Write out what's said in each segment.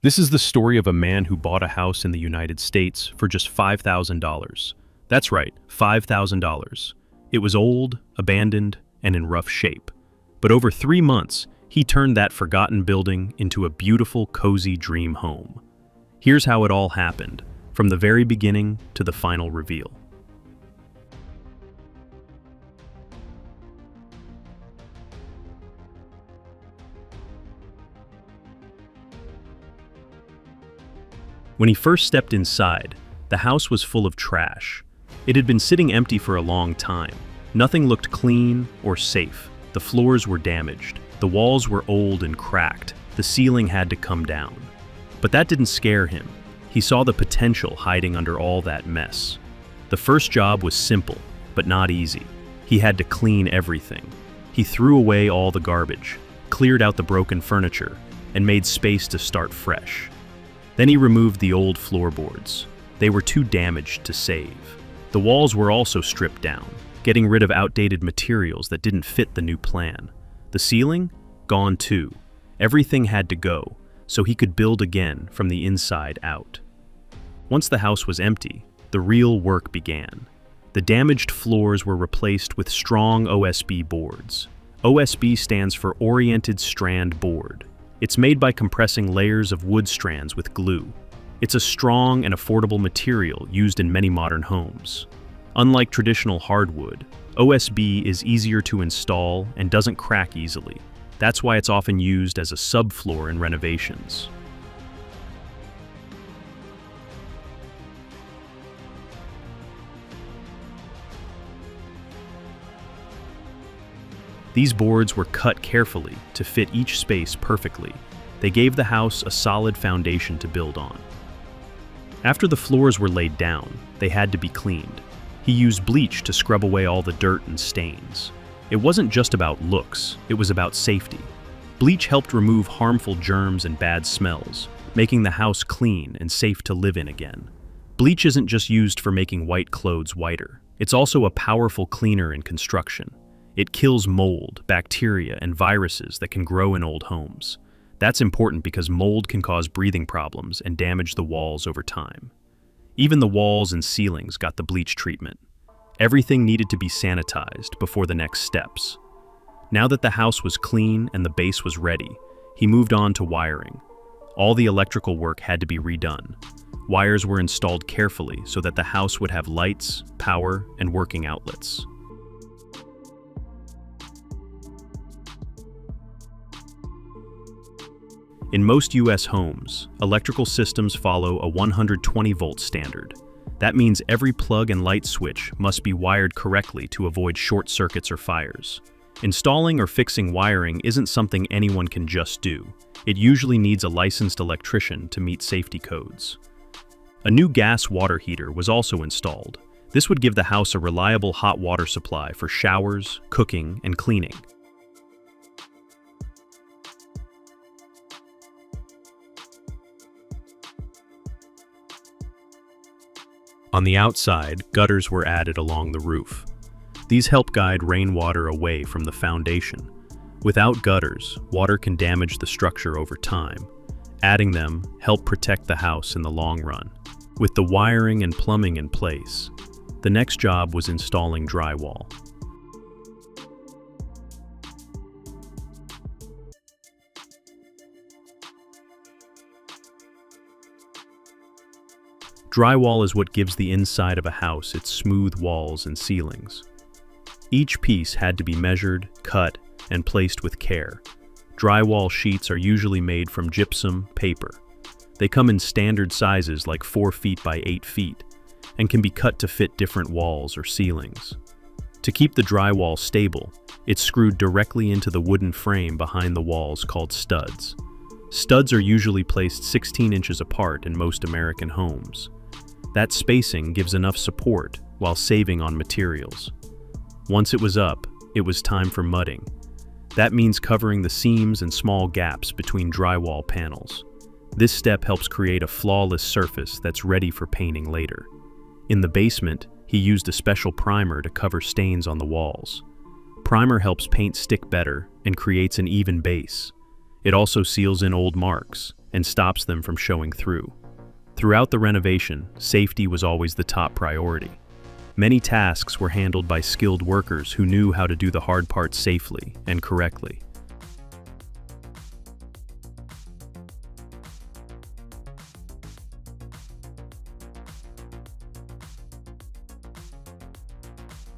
This is the story of a man who bought a house in the United States for just $5,000. That's right, $5,000. It was old, abandoned, and in rough shape. But over 3 months, he turned that forgotten building into a beautiful, cozy dream home. Here's how it all happened, from the very beginning to the final reveal. When he first stepped inside, the house was full of trash. It had been sitting empty for a long time. Nothing looked clean or safe. The floors were damaged. The walls were old and cracked. The ceiling had to come down. But that didn't scare him. He saw the potential hiding under all that mess. The first job was simple, but not easy. He had to clean everything. He threw away all the garbage, cleared out the broken furniture, and made space to start fresh. Then he removed the old floorboards. They were too damaged to save. The walls were also stripped down, getting rid of outdated materials that didn't fit the new plan. The ceiling? Gone too. Everything had to go, so he could build again from the inside out. Once the house was empty, the real work began. The damaged floors were replaced with strong OSB boards. OSB stands for Oriented Strand Board. It's made by compressing layers of wood strands with glue. It's a strong and affordable material used in many modern homes. Unlike traditional hardwood, OSB is easier to install and doesn't crack easily. That's why it's often used as a subfloor in renovations. These boards were cut carefully to fit each space perfectly. They gave the house a solid foundation to build on. After the floors were laid down, they had to be cleaned. He used bleach to scrub away all the dirt and stains. It wasn't just about looks, it was about safety. Bleach helped remove harmful germs and bad smells, making the house clean and safe to live in again. Bleach isn't just used for making white clothes whiter. It's also a powerful cleaner in construction. It kills mold, bacteria, and viruses that can grow in old homes. That's important because mold can cause breathing problems and damage the walls over time. Even the walls and ceilings got the bleach treatment. Everything needed to be sanitized before the next steps. Now that the house was clean and the base was ready, he moved on to wiring. All the electrical work had to be redone. Wires were installed carefully so that the house would have lights, power, and working outlets. In most US homes, electrical systems follow a 120-volt standard. That means every plug and light switch must be wired correctly to avoid short circuits or fires. Installing or fixing wiring isn't something anyone can just do. It usually needs a licensed electrician to meet safety codes. A new gas water heater was also installed. This would give the house a reliable hot water supply for showers, cooking, and cleaning. On the outside, gutters were added along the roof. These help guide rainwater away from the foundation. Without gutters, water can damage the structure over time. Adding them help protect the house in the long run. With the wiring and plumbing in place, the next job was installing drywall. Drywall is what gives the inside of a house its smooth walls and ceilings. Each piece had to be measured, cut, and placed with care. Drywall sheets are usually made from gypsum paper. They come in standard sizes like 4 feet by 8 feet and can be cut to fit different walls or ceilings. To keep the drywall stable, it's screwed directly into the wooden frame behind the walls called studs. Studs are usually placed 16 inches apart in most American homes. That spacing gives enough support while saving on materials. Once it was up, it was time for mudding. That means covering the seams and small gaps between drywall panels. This step helps create a flawless surface that's ready for painting later. In the basement, he used a special primer to cover stains on the walls. Primer helps paint stick better and creates an even base. It also seals in old marks, and stops them from showing through. Throughout the renovation, safety was always the top priority. Many tasks were handled by skilled workers who knew how to do the hard parts safely and correctly.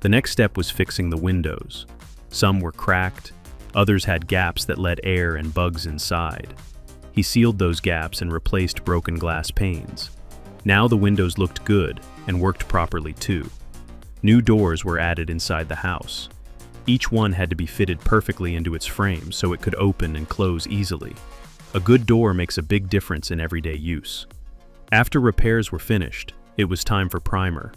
The next step was fixing the windows. Some were cracked, others had gaps that let air and bugs inside. He sealed those gaps and replaced broken glass panes. Now the windows looked good and worked properly too. New doors were added inside the house. Each one had to be fitted perfectly into its frame so it could open and close easily. A good door makes a big difference in everyday use. After repairs were finished, it was time for primer.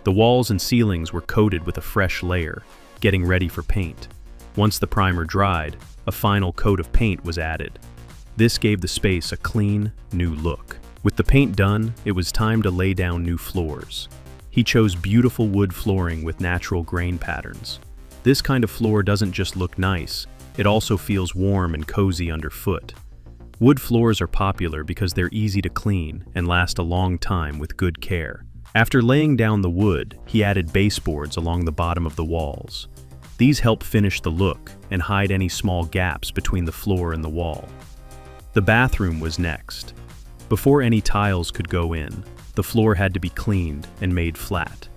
The walls and ceilings were coated with a fresh layer, getting ready for paint. Once the primer dried, a final coat of paint was added. This gave the space a clean, new look. With the paint done, it was time to lay down new floors. He chose beautiful wood flooring with natural grain patterns. This kind of floor doesn't just look nice, it also feels warm and cozy underfoot. Wood floors are popular because they're easy to clean and last a long time with good care. After laying down the wood, he added baseboards along the bottom of the walls. These help finish the look and hide any small gaps between the floor and the wall. The bathroom was next. Before any tiles could go in, the floor had to be cleaned and made flat.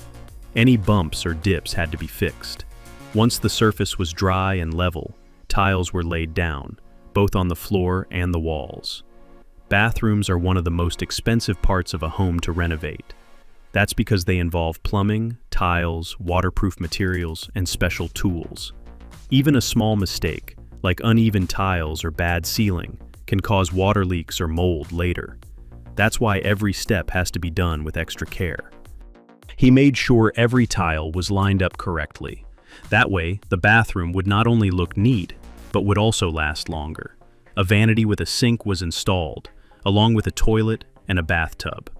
Any bumps or dips had to be fixed. Once the surface was dry and level, tiles were laid down, both on the floor and the walls. Bathrooms are one of the most expensive parts of a home to renovate. That's because they involve plumbing, tiles, waterproof materials, and special tools. Even a small mistake, like uneven tiles or bad sealing, can cause water leaks or mold later. That's why every step has to be done with extra care. He made sure every tile was lined up correctly. That way, the bathroom would not only look neat, but would also last longer. A vanity with a sink was installed, along with a toilet and a bathtub.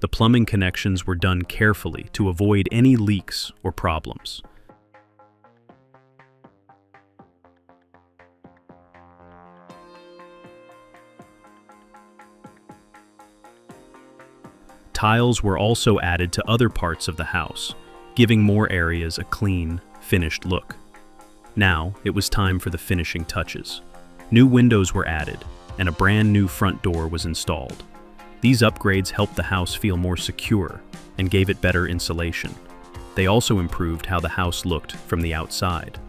The plumbing connections were done carefully to avoid any leaks or problems. Tiles were also added to other parts of the house, giving more areas a clean, finished look. Now, it was time for the finishing touches. New windows were added, and a brand new front door was installed. These upgrades helped the house feel more secure and gave it better insulation. They also improved how the house looked from the outside.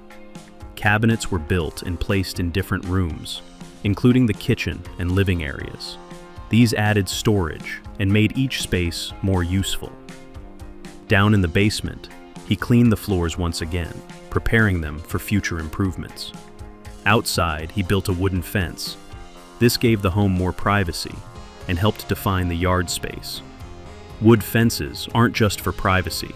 Cabinets were built and placed in different rooms, including the kitchen and living areas. These added storage and made each space more useful. Down in the basement, he cleaned the floors once again, preparing them for future improvements. Outside, he built a wooden fence. This gave the home more privacy and helped define the yard space. Wood fences aren't just for privacy.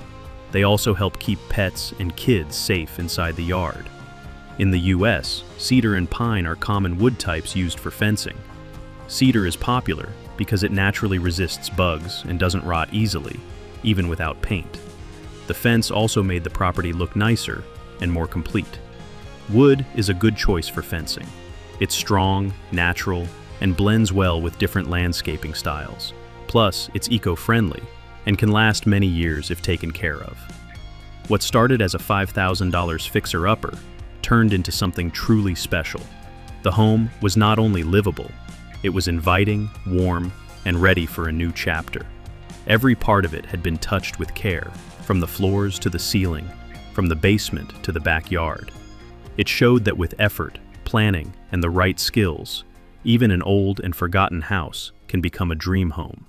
They also help keep pets and kids safe inside the yard. In the US, cedar and pine are common wood types used for fencing. Cedar is popular because it naturally resists bugs and doesn't rot easily, even without paint. The fence also made the property look nicer and more complete. Wood is a good choice for fencing. It's strong, natural, and blends well with different landscaping styles. Plus, it's eco-friendly and can last many years if taken care of. What started as a $5,000 fixer-upper turned into something truly special. The home was not only livable, it was inviting, warm, and ready for a new chapter. Every part of it had been touched with care, from the floors to the ceiling, from the basement to the backyard. It showed that with effort, planning, and the right skills, even an old and forgotten house can become a dream home.